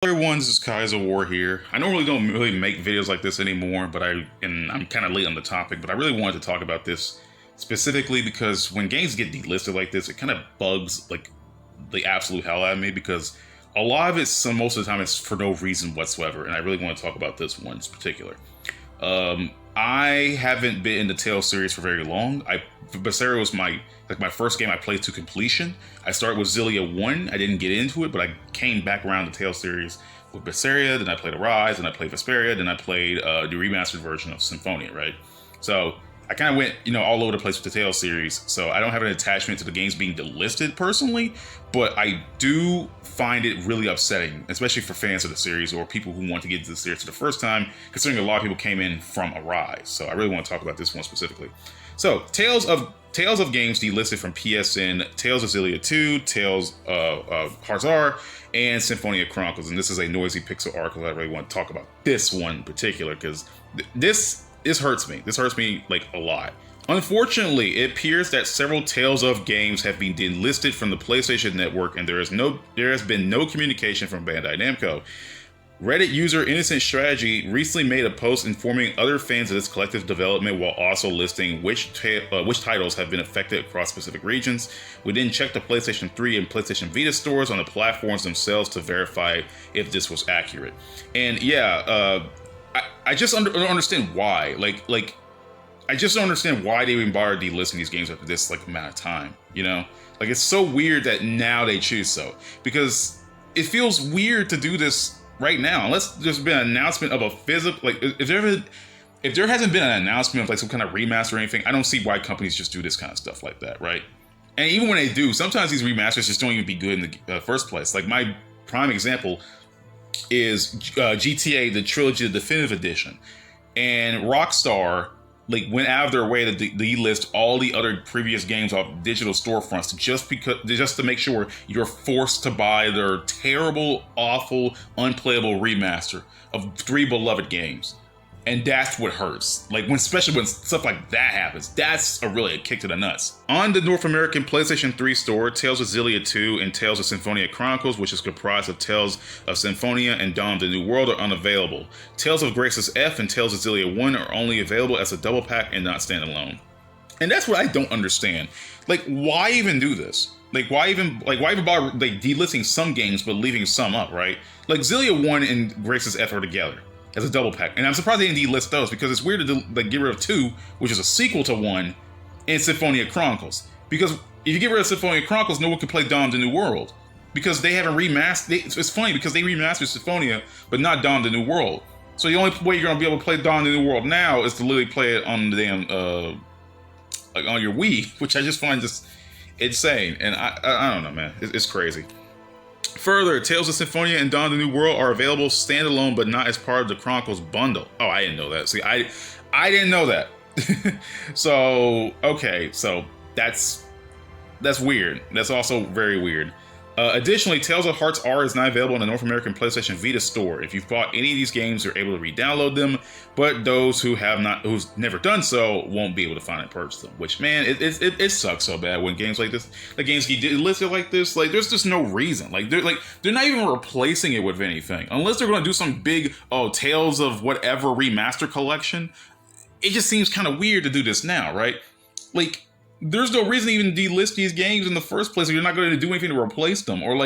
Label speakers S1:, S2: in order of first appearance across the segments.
S1: Everyone, this is Kaizouwar here. I normally don't really make videos like this anymore, but I'm kind of late on the topic, but I really wanted to talk about this specifically because when games get delisted like this, it kind of bugs like the absolute hell out of me because a lot of it, most of the time, it's for no reason whatsoever, and I really want to talk about this one in particular. I haven't been in the Tales series for very long. Berseria was my first game I played to completion. I started with Xillia 1. I didn't get into it, but I came back around the Tales series with Berseria, then I played Arise, then I played Vesperia, then I played the remastered version of Symphonia, right? So I kind of went, all over the place with the Tales series. So I don't have an attachment to the games being delisted personally, but I do find it really upsetting, especially for fans of the series or people who want to get into the series for the first time, considering a lot of people came in from Arise. So I really want to talk about this one specifically. So Tales of games delisted from PSN: Tales of Xillia 2, Tales of Hearts R, and Symphonia Chronicles. And this is a noisy pixel article that I really want to talk about this one in particular because this hurts me. This hurts me like a lot. Unfortunately, it appears that several Tales of games have been delisted from the PlayStation Network, and there has been no communication from Bandai Namco. Reddit user Innocent Strategy recently made a post informing other fans of this collective development while also listing which titles have been affected across specific regions. We then checked the PlayStation 3 and PlayStation Vita stores on the platforms themselves to verify if this was accurate. And yeah, I just don't understand why. I just don't understand why they even bother delisting these games after this amount of time. It's so weird that now they choose so, because it feels weird to do this right now unless there's been an announcement of a physical, if there hasn't been an announcement of some kind of remaster or anything. I don't see why companies just do this kind of stuff like that, right? And even when they do, sometimes these remasters just don't even be good in the first place. Like my prime example is GTA, the Trilogy, the Definitive Edition, and Rockstar went out of their way to delist all the other previous games off digital storefronts just to make sure you're forced to buy their terrible, awful, unplayable remaster of 3 beloved games. And that's what hurts. Especially when stuff like that happens, that's really a kick to the nuts. On the North American PlayStation 3 store, Tales of Xillia 2 and Tales of Symphonia Chronicles, which is comprised of Tales of Symphonia and Dawn of the New World, are unavailable. Tales of Graces F and Tales of Xillia 1 are only available as a double pack and not standalone. And that's what I don't understand. Why even do this? Why even bother delisting some games but leaving some up, right? Xillia 1 and Graces F are together as a double pack, and I'm surprised they didn't delist those, because it's weird to get rid of 2, which is a sequel to 1, and Symphonia Chronicles. Because if you get rid of Symphonia Chronicles, no one can play Dawn of the New World, because they haven't remastered. It's funny because they remastered Symphonia, but not Dawn of the New World. So the only way you're gonna be able to play Dawn of the New World now is to literally play it on the damn on your Wii, which I just find just insane. And I don't know, man, it's crazy. Further, Tales of Symphonia and Dawn of the New World are available standalone, but not as part of the Chronicles bundle. Oh, I didn't know that. See, I didn't know that. So, okay, so that's weird. That's also very weird. Additionally, Tales of Hearts R is not available in the North American PlayStation Vita store. If you've bought any of these games, you're able to re-download them, but those who's never done so won't be able to find and purchase them. Which, man, it sucks so bad when games like this, games get listed like this. There's just no reason. They're not even replacing it with anything, unless they're going to do some big Tales of whatever remaster collection. It just seems kind of weird to do this now, right? There's no reason to even delist these games in the first place if you're not going to do anything to replace them. Or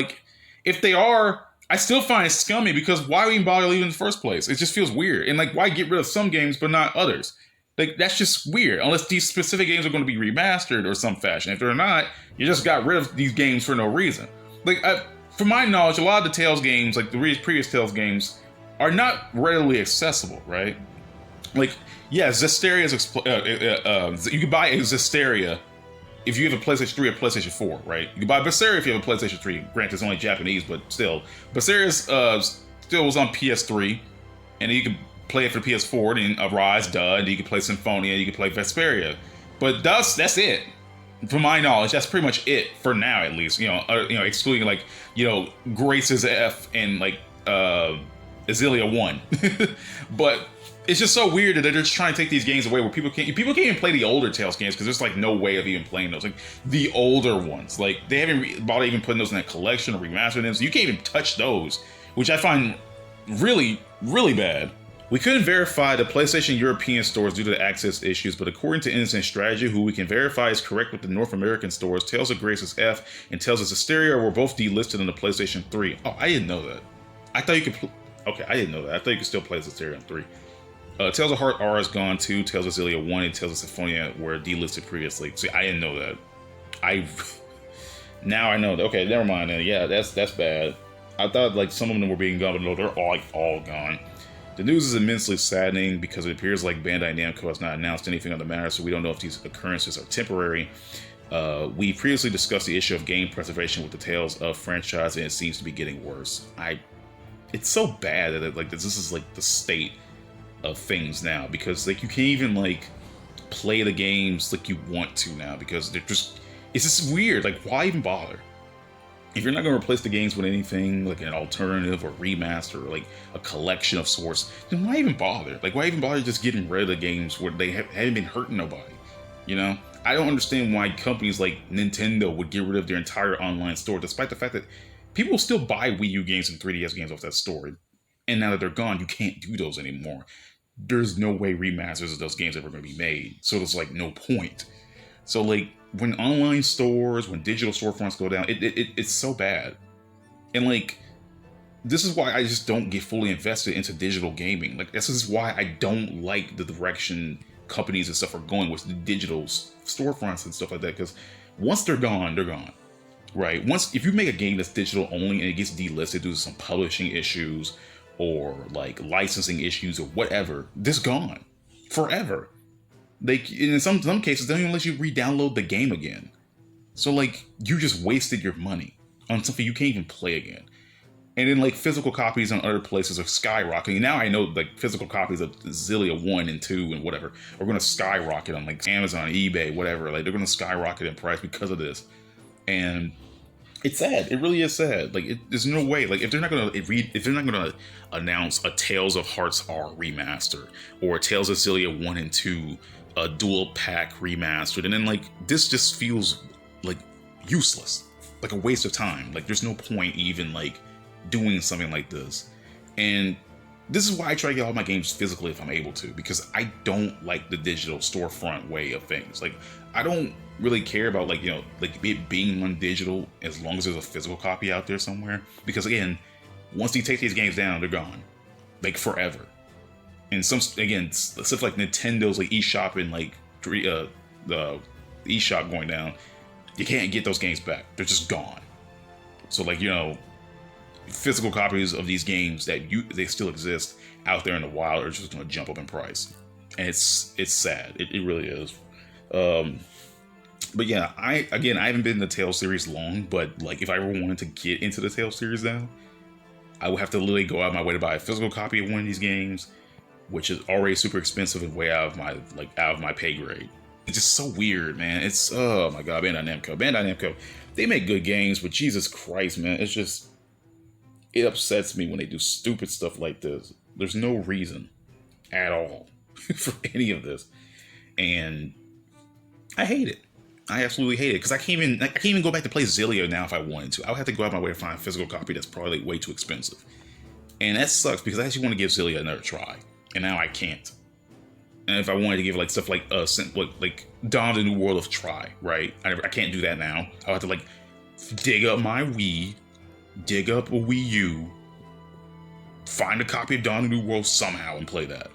S1: if they are, I still find it scummy, because why even bother leaving in the first place? It just feels weird. And why get rid of some games but not others? That's just weird. Unless these specific games are going to be remastered or some fashion. If they're not, you just got rid of these games for no reason. From my knowledge, a lot of the Tales games, the previous Tales games, are not readily accessible, right? Yeah, Zestiria is you can buy a Zestiria if you have a PlayStation 3 or PlayStation 4, right? You can buy Berseria if you have a PlayStation 3. Granted, it's only Japanese, but still. Berseria still was on PS3, and you can play it for PS4, and Arise, and you can play Symphonia, you can play Vesperia. But that's it. From my knowledge, that's pretty much it for now, at least. Excluding Graces F and Xillia 1. But it's just so weird that they're just trying to take these games away where people can't even play the older Tales games, because there's no way of even playing those. The older ones, they haven't bothered even putting those in a collection or remastering them, so you can't even touch those which I find really, really bad. We couldn't verify the PlayStation European stores due to the access issues, but according to Innocent Strategy, who we can verify is correct with the North American stores, Tales of Grace is F and Tales of Hysteria were both delisted on the PlayStation 3. Oh, I didn't know that. I thought you could... Okay, I didn't know that. I thought you could still play Hysteria on 3. Tales of Heart R is gone too. Tales of Xillia 1 and Tales of Symphonia were delisted previously. See, I didn't know that. Now I know that. Okay, never mind then. Yeah, that's bad. I thought like some of them were being gone, but no, they're all gone. The news is immensely saddening because it appears like Bandai Namco has not announced anything on the matter, so we don't know if these occurrences are temporary. We previously discussed the issue of game preservation with the Tales of franchise, and it seems to be getting worse. It's so bad that this is like the state of things now, because like you can't even like play the games like you want to now, because it's just weird. Like, why even bother? If you're not going to replace the games with anything like an alternative or remaster or like a collection of sorts, then why even bother? Like, why even bother just getting rid of the games where they haven't been hurting nobody? You know, I don't understand why companies like Nintendo would get rid of their entire online store, despite the fact that people still buy Wii U games and 3DS games off that store. And now that they're gone, you can't do those anymore. There's no way remasters of those games are ever going to be made. So there's like no point. So like, when online stores, when digital storefronts go down, it's so bad. And like, this is why I just don't get fully invested into digital gaming. Like, this is why I don't like the direction companies and stuff are going with the digital storefronts and stuff like that. Because once they're gone, right? If you make a game that's digital only and it gets delisted due to some publishing issues or like licensing issues or whatever, this gone forever. Like, in some cases, they don't even let you re-download the game again. So, like, you just wasted your money on something you can't even play again. And then, like, physical copies on other places are skyrocketing. Now I know, like, physical copies of Xillia 1 and 2 and whatever are going to skyrocket on, like, Amazon, eBay, whatever. Like, they're going to skyrocket in price because of this. And it's sad. It really is sad. Like, there's no way. Like, if they're not going to announce a Tales of Hearts R remaster or a Tales of Xillia 1 and 2 a dual pack remastered, and then like this just feels like useless, like a waste of time. Like, there's no point even like doing something like this. And this is why I try to get all my games physically if I'm able to, because I don't like the digital storefront way of things. Like, I don't really care about like, you know, like it being on digital as long as there's a physical copy out there somewhere, because again, once you take these games down, they're gone, like forever. And stuff like Nintendo's like eShop and like the eShop going down, you can't get those games back. They're just gone. So like, you know, physical copies of these games they still exist out there in the wild are just going to jump up in price, and it's sad. It really is. But yeah, I haven't been in the Tales series long, but like if I ever wanted to get into the Tales series now, I would have to literally go out of my way to buy a physical copy of one of these games, which is already super expensive and way out of my pay grade. It's just so weird, man. It's, oh my god, Bandai Namco, they make good games, but Jesus Christ, man, it upsets me when they do stupid stuff like this. There's no reason at all for any of this, and I hate it. I absolutely hate it, because I can't even go back to play Xillia now if I wanted to. I would have to go out of my way to find a physical copy that's probably way too expensive, and that sucks because I actually want to give Xillia another try. And now I can't. And if I wanted to give like stuff like Dawn of the New World a try, right? I can't do that now. I'll have to like dig up my Wii, dig up a Wii U, find a copy of Dawn of the New World somehow and play that,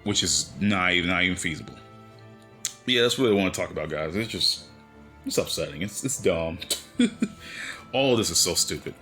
S1: which is not even feasible. But yeah, that's what I want to talk about, guys. It's upsetting. It's dumb. All of this is so stupid.